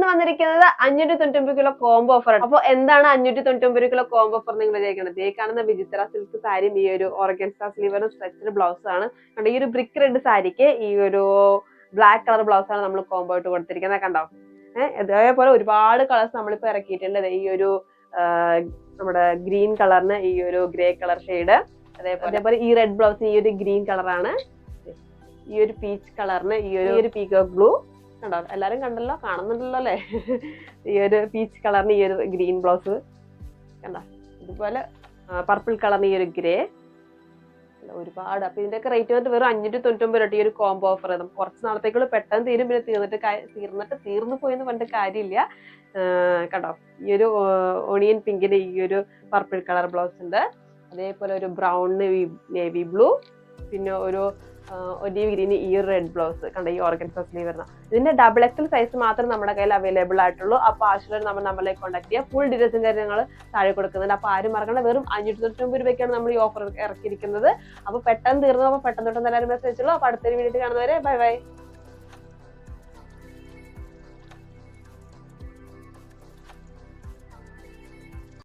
വന്നിരിക്കുന്നത് 599 kilo combo offer. അപ്പോൾ എന്താണ് 599 കിലോ കോംബോ ഓഫർ നിങ്ങൾ വിചാരിക്കുന്നത്? ഈ കാണുന്ന വിചിത്ര സിൽക്ക് സാരിയും ഈ ഒരു ഓർഗൻസ സ്ലീവറും സ്ട്രെച്ചഡ് ബ്ലൗസ് ആണ്. ഈ ഒരു ബ്രിക്ക് റെഡ് സാരിക്ക് ഈ ഒരു ബ്ലാക്ക് കളർ ബ്ലൗസ് ആണ് നമ്മൾ കോംബോ ആയിട്ട് കൊടുത്തിരിക്കുന്നത്. കണ്ടോ? അതേപോലെ ഒരുപാട് കളേഴ്സ് നമ്മളിപ്പോ ഇറക്കിയിട്ടുണ്ട്. ഈ ഒരു നമ്മുടെ ഗ്രീൻ കളറിന് ഈ ഒരു ഗ്രേ കളർ ഷെയ്ഡ്, അതേപോലെ ഈ റെഡ് ബ്ലൗസിന് ഈ ഒരു ഗ്രീൻ കളറാണ്, ഈ ഒരു പീച്ച് കളറിന് ഈ ഒരു പീകോക്ക് ബ്ലൂ. കണ്ടോ? എല്ലാരും കണ്ടല്ലോ, കാണുന്നുണ്ടല്ലോ അല്ലേ? ഈ ഒരു പീച്ച് കളറിന് ഈ ഒരു ഗ്രീൻ ബ്ലൗസ് കണ്ടോ? ഇതുപോലെ പർപ്പിൾ കളറിന് ഈ ഒരു ഗ്രേ. ഒരുപാട്. അപ്പൊ ഇതിന്റെയൊക്കെ റേറ്റ് വന്നിട്ട് വെറും 599 രൂപ. ഈ ഒരു കോംബോ ഓഫർ കുറച്ച് നാളത്തേക്കുള്ള പെട്ടെന്ന് തീരും. പിന്നെ തീർന്നു പോയെന്ന് പറഞ്ഞിട്ട് കാര്യമില്ല. കണ്ടോ? ഈ ഒരു ഓണിയൻ പിങ്കിന് ഈ ഒരു പർപ്പിൾ കളർ ബ്ലൗസ് ഉണ്ട്. അതേപോലെ ഒരു ബ്രൗണിന് നേവി ബ്ലൂ, പിന്നെ ഒരു ഒലീവ് ഗ്രീന് ഈ ഒരു റെഡ് ബ്ലൗസ്. കണ്ടോ? ഈ ഓർഗൻസ സ്ലീവ് വരുന്ന ഇതിന്റെ ഡബിൾ എക്സൽ സൈസ് മാത്രം നമ്മുടെ കയ്യിൽ അവൈലബിൾ ആയിട്ടുള്ളൂ. അപ്പൊ ആവശ്യമുള്ള നമ്മളെ കോൺടാക്ട് ചെയ്യുക. ഫുൾ ഡീറ്റെയിൽസും കാര്യങ്ങൾ താഴെ കൊടുക്കുന്നുണ്ട്. അപ്പൊ ആരും മറക്കണ്ട, വെറും 599 രൂപയ്ക്കാണ് നമ്മൾ ഈ ഓഫർ ഇറക്കിയിരിക്കുന്നത്. അപ്പൊ പെട്ടെന്ന് തീർന്നു. അപ്പൊ പെട്ടെന്ന് എല്ലാവരും മെസ്സേജ് അയച്ചുള്ളൂ. അപ്പൊ അടുത്തൊരു വീഡിയോ കാണുന്നവരെ ബൈ ബൈ.